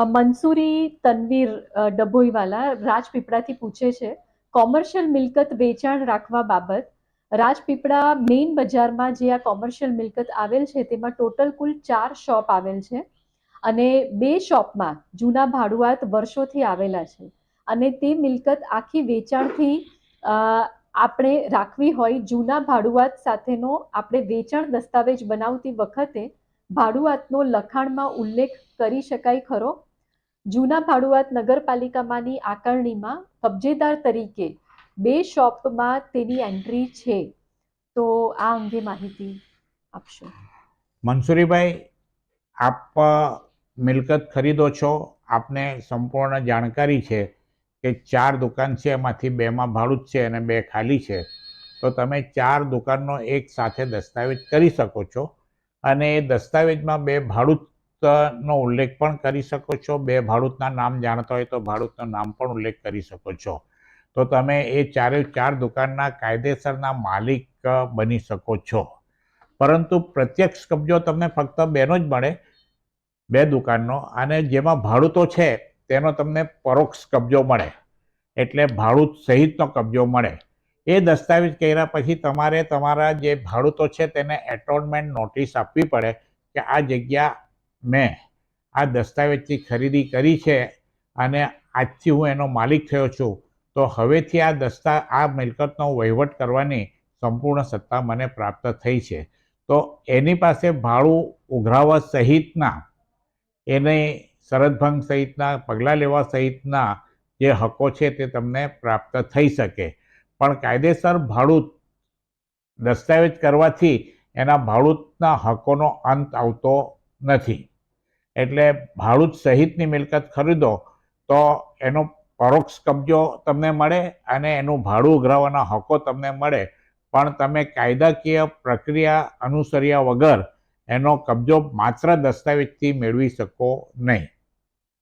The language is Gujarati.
મંસૂરી તનવીર ડભોઈવાલા રાજપીપળાથી પૂછે છે, કોમર્શિયલ મિલકત વેચાણ રાખવા બાબત. રાજપીપળા મેઇન બજારમાં જે આ કોમર્શિયલ મિલકત આવેલ છે તેમાં ટોટલ કુલ 4 શોપ આવેલ છે અને 2 શોપમાં જૂના ભાડુઆત વર્ષોથી આવેલા છે અને તે મિલકત આખી વેચાણથી આપણે રાખવી હોય. જૂના ભાડુઆત સાથેનો આપણે વેચાણ દસ્તાવેજ બનાવતી વખતે ભાડુઆતનો લખાણમાં ઉલ્લેખ કરી શકાય ખરો? જૂના ભાડુઆત નગરપાલિકામાંની આકારણીમાં કબજેદાર તરીકે 2 શોપમાં તેની એન્ટ્રી છે, તો આ અંગે માહિતી આપશો. મંસૂરીભાઈ, આપ મિલકત ખરીદો છો, આપને સંપૂર્ણ જાણકારી છે કે 4 દુકાન છે, એમાંથી 2માં ભાડું જ છે અને 2 ખાલી છે. તો તમે 4 દુકાનનો એક સાથે દસ્તાવેજ કરી શકો છો અને એ દસ્તાવેજમાં 2 ભાડૂતનો ઉલ્લેખ પણ કરી શકો છો. 2 ભાડૂતના નામ જાણતા હોય તો ભાડૂતનું નામ પણ ઉલ્લેખ કરી શકો છો. તો તમે એ 4 દુકાનના કાયદેસરના માલિક બની શકો છો. પરંતુ પ્રત્યક્ષ કબજો તમને ફક્ત 2નો જ મળે, 2 દુકાનનો, અને જેમાં ભાડૂતો છે તેનો તમને પરોક્ષ કબજો મળે, એટલે ભાડૂત સહિતનો કબજો મળે. એ દસ્તાવેજ કર્યા પછી તમારે તમારા જે ભાડૂતો છે તેને એટોનમેન્ટ નોટિસ આપવી પડે કે આ જગ્યા મેં આ દસ્તાવેજથી ખરીદી કરી છે અને આજથી હું એનો માલિક થયો છું, તો હવેથી આ મિલકતનો વહીવટ કરવાની સંપૂર્ણ સત્તા મને પ્રાપ્ત થઈ છે. તો એની પાસે ભાડું ઉઘરાવવા સહિતના, એને શરતભંગ સહિતના પગલાં લેવા સહિતના જે હકો છે તે તમને પ્રાપ્ત થઈ શકે. પણ કાયદેસર ભાડૂત દસ્તાવેજ કરવાથી એના ભાડૂતના હકોનો અંત આવતો નથી. એટલે ભાડૂત સહિતની મિલકત ખરીદો તો એનો પરોક્ષ કબજો તમને મળે અને એનું ભાડું ઉઘરાવવાના હકો તમને મળે, પણ તમે કાયદાકીય પ્રક્રિયા અનુસર્યા વગર એનો કબજો માત્ર દસ્તાવેજથી મેળવી શકો નહીં.